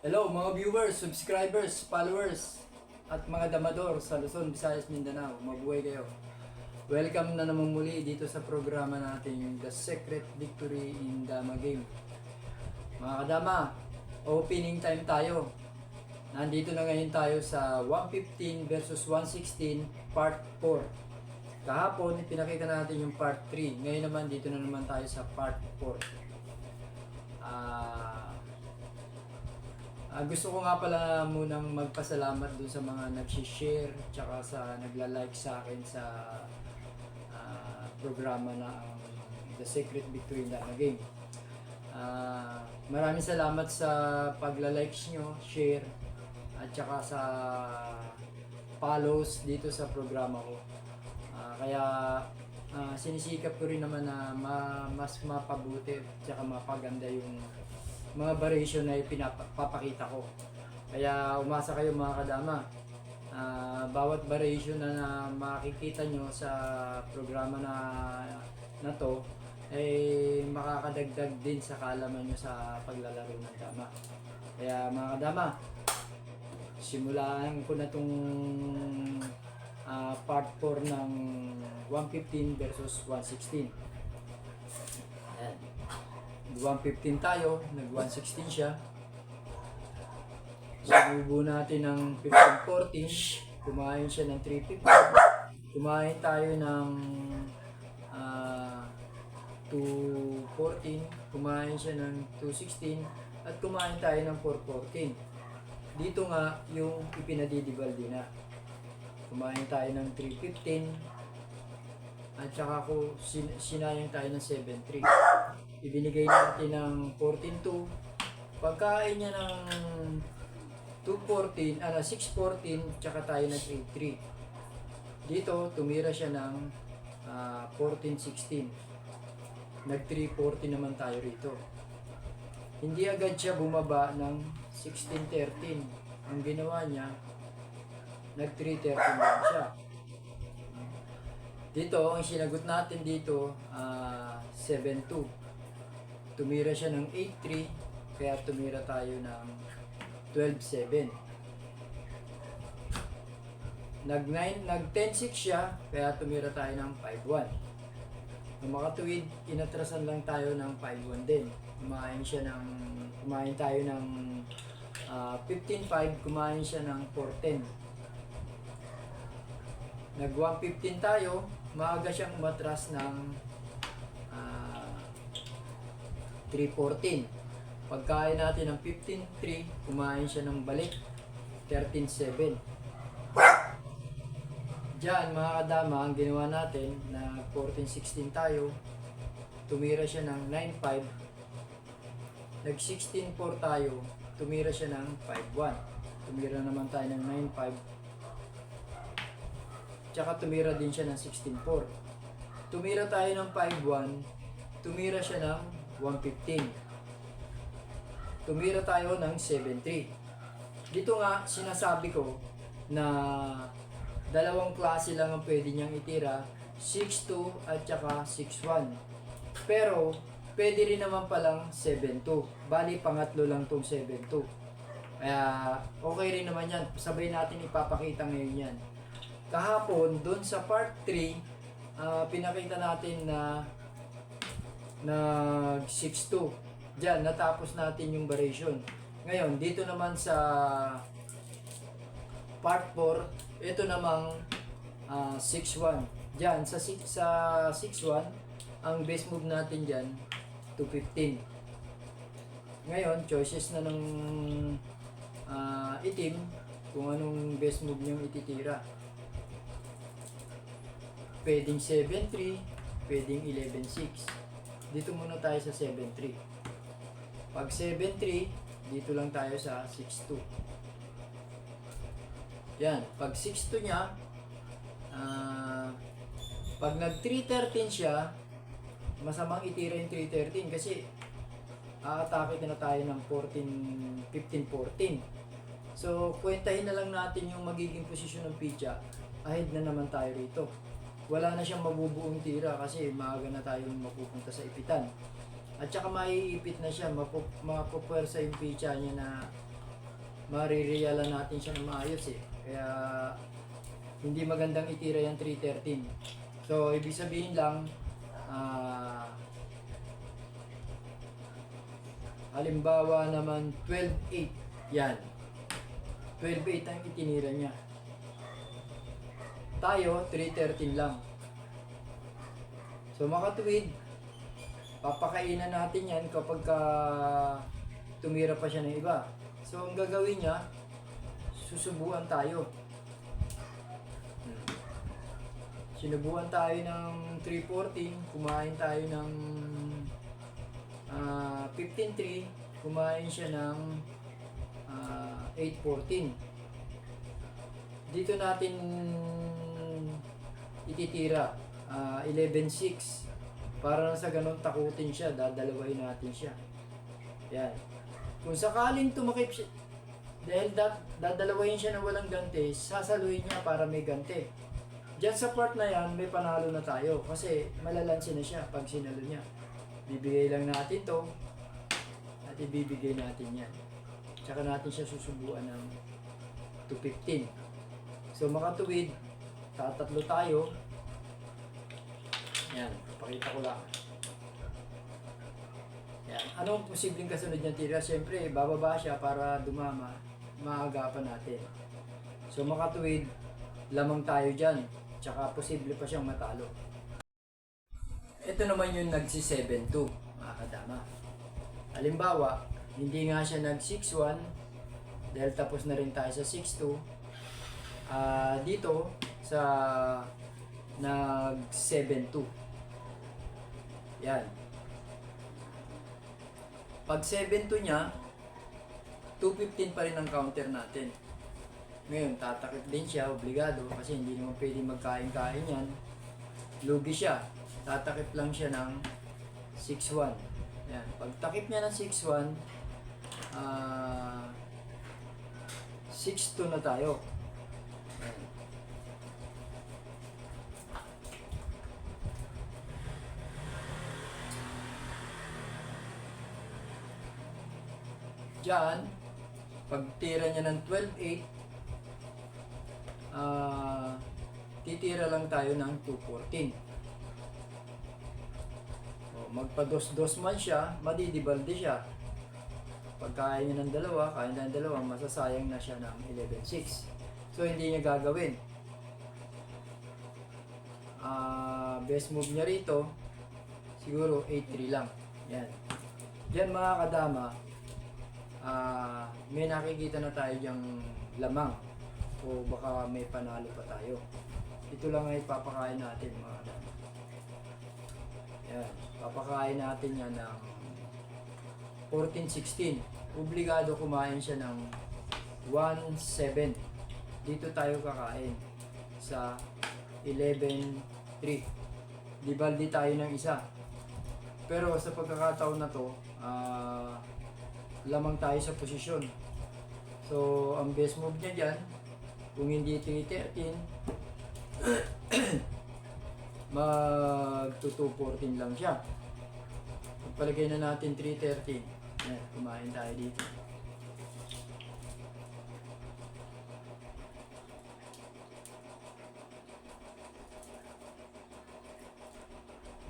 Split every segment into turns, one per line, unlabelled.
Hello mga viewers, subscribers, followers, at mga damador sa Luzon, Visayas, Mindanao. Mabuhay kayo. Welcome na naman muli dito sa programa natin, The Secret Victory in Dama Game. Mga kadama, opening time tayo. Nandito na ngayon tayo sa 115 versus 116 part 4. Kahapon, pinakita natin yung part 3. Ngayon naman, dito na naman tayo sa part 4. Gusto ko nga pala munang magpasalamat dun sa mga nag-share tsaka sa nagla-like sa akin sa programa na The Secret Victory in Dama Game. Maraming salamat sa pagla-likes nyo, share, at tsaka sa follows dito sa programa ko. Kaya sinisikap ko rin naman na mas mapabuti at tsaka mapaganda yung mga variation na pinapakita ko. Kaya umasa kayo mga kadama. Bawat variation na makikita nyo sa programa na to ay makakadagdag din sa kaalaman nyo sa paglalaro ng dama. Kaya mga kadama, simulan ko na tong part 4 ng 115 versus 116. Ayan. 115 tayo, nag 116 siya. Sububo natin ng 15-14, kumain siya ng 350. Kumain tayo ng 214, kumain siya ng 216, at kumain tayo ng 414. Dito nga yung ipinadidibaldi na. Kumain tayo ng 315, at saka sinayang tayo ng 7-3. Ibinigay natin ng 14-2. Pagkain niya ng 6-14, tsaka tayo ng 8-3. Dito, tumira siya ng 14-16. Nag 3-14 naman tayo rito. Hindi agad siya bumaba ng 16-13. Ang ginawa niya, nag 3-13 lang siya. Dito, ang sinagot natin dito, 7-2. Tumira siya ng 8-3, kaya tumira tayo ng 12-7. Nag 10-6 siya, kaya tumira tayo ng 5-1. Nung makatuwid, inatrasan lang tayo ng 5-1 din. Kumain tayo ng 15-5, kumain siya ng 4-10. Nag 115 tayo, maaga siyang umatras ng 3-14. Pagkain natin ng 15-3, kumain siya ng balik 13-7. Diyan mga kadama, ang ginawa natin na 14-16 tayo, tumira siya ng 9-5. Nag 16-4 tayo, tumira siya ng 5-1. Tumira naman tayo ng 9-5. Tsaka tumira din siya ng 16-4. Tumira tayo ng 5-1, tumira siya ng 115. Tumira tayo ng 7-3. Dito nga, sinasabi ko na dalawang klase lang ang pwede niyang itira, 6-2 at saka 6-1. Pero, pwede rin naman palang 7-2. Bali, pangatlo lang tong 7-2. Kaya, okay rin naman yan. Sabay natin ipapakita ngayon yan. Kahapon, dun sa part 3, pinakita natin na nag 6-2. Diyan, natapos natin yung variation. Ngayon, dito naman sa part 4, ito namang 6-1. Diyan, sa 6-1, ang base move natin diyan, 215. Ngayon, choices na ng itim kung anong base move niyong ititira. Pwedeng 7-3, pwedeng 11-6. Dito muna tayo sa 7-3. Pag 7-3, dito lang tayo sa 6-2. Yan. Pag 6-2 niya, pag nag 3-13 siya, masamang itira yung 3-13 kasi aatake na tayo ng 15-14. So, kwentahin na lang natin yung magiging posisyon ng pitcha. Ahead na naman tayo rito. Wala na siyang mabubuong tira kasi maaga na tayong mapupunta sa ipitan. At saka maiipit na siya, mapupwersa yung pitcha niya na marirealan natin siya ng maayos eh. Kaya hindi magandang itira yung 313. So ibig sabihin lang, halimbawa naman 12.8, yan. 12.8 ang itinira niya. Tayo, 313 lang. So makatuwid, papakainan natin yan kapag tumira pa siya ng iba. So ang gagawin niya, susubuan tayo. Sinubuan tayo ng 314, kumain tayo ng 15.3, kumain siya ng 8.14. Dito natin ititira 11.6 para sa ganun takutin siya, dadalawahin natin siya. Yan. Kung sakaling tumakip siya, dahil dadalawahin siya ng walang ganti, sasaluhin niya para may ganti. Diyan sa part na yan, may panalo na tayo kasi malalansi na siya pag sinalo niya. Bibigay lang natin to at ibibigay natin yan. Tsaka natin siya susubuan ng 215. So makatuwid, tatatlo tayo. Yan, pakita ko lang. Yan. Anong posibleng kasunod niyang tira? Siyempre, bababa siya para dumama. Maagapan natin. So makatuwid, lamang tayo dyan. Tsaka posible pa siyang matalo. Ito naman yung nagsi-7-2, mga kadama. Halimbawa, hindi nga siya nag-6-1 dahil tapos na rin tayo sa 6-2. Dito sa nag-7-2. Yan. Pag 7-2 niya, 215 pa rin ang counter natin. Ngayon, tatakip din siya, obligado, kasi hindi naman pwede magkain-kain yan. Lugi siya. Tatakip lang siya ng 6-1. Yan. Pag takip niya ng 6-1, 6-2 na tayo. Yan. Diyan, pag tira niya ng 12-8, titira lang tayo ng 214. Magpados-dos man siya, madidibalde siya. Pag kaya niya ng dalawa, kaya ng dalawa, masasayang na siya ng 11.6. So hindi niya gagawin. Best move niya rito, siguro 8-3 lang. Yan. Diyan mga kadama, may nakikita na tayo diyang lamang. O baka may panalo pa tayo. Ito lang ay papakain natin mga kadama. Yan. Papakain natin yan ng 14-16. Obligado kumain siya ng 1-7. Dito tayo kakain sa 11-3. Dibaldi tayo ng isa. Pero sa pagkakataon na to, lamang tayo sa posisyon. So, ang best move niya dyan, kung hindi 313, mag-214 lang siya. Pagpalagay na natin 313. Yan, kumain tayo dito.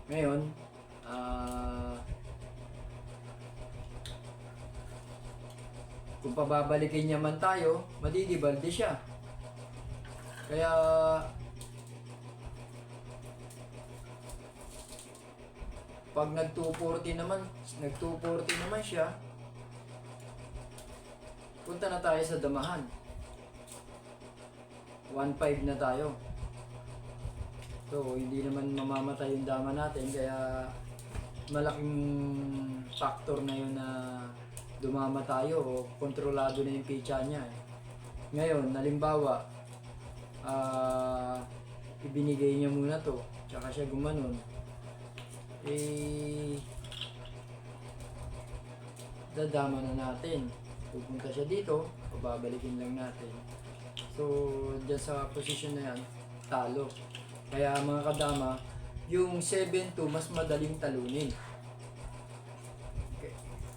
Ngayon, kung pababalikin niya man tayo, madidibalde siya. Kaya pag nag-240 naman siya, punta na tayo sa damahan. 1.5 na tayo. So, hindi naman mamamatay yung dama natin, kaya malaking factor na yun na dumama tayo o kontrolado na yung pitcha niya. Ngayon, halimbawa, ibinigay niya muna to, tsaka siya gumanon, dadama na natin. Pupunta siya dito, pababalikin lang natin. So, dyan sa position na yan, talo. Kaya mga kadama, yung 7-2 mas madaling talunin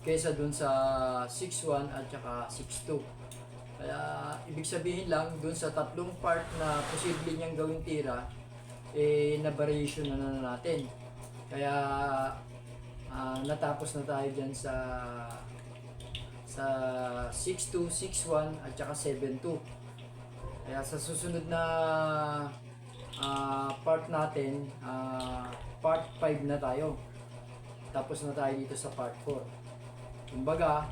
kaysa dun sa 6-1 at saka 6-2. Kaya ibig sabihin lang, dun sa tatlong part na posible niyang gawing tira, na variation na natin. Kaya natapos na tayo dyan sa 6-2, 6-1 at saka 7-2. Kaya sa susunod na part natin, part 5 na tayo. Tapos na tayo dito sa part 4. Kumbaga,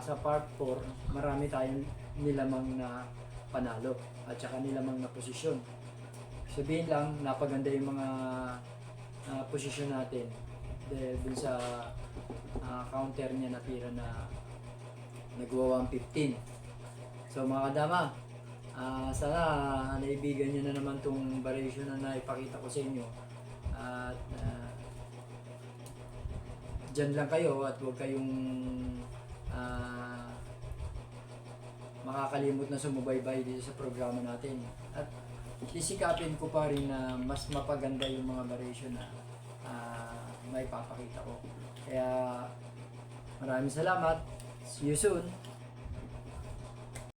sa part 4, marami tayong nilamang na panalo at saka nilamang na posisyon. Sabihin lang, napaganda yung mga posisyon natin dun sa counter niya na tira na nagwa 115. So mga kadama, sana naibigan nyo na naman tong variation na naipakita ko sa inyo. At dyan lang kayo at huwag kayong makakalimot na sumubaybay dito sa programa natin. At isikapin ko pa rin na mas mapaganda yung mga variation na may papakita ko. Kaya maraming salamat. See you soon.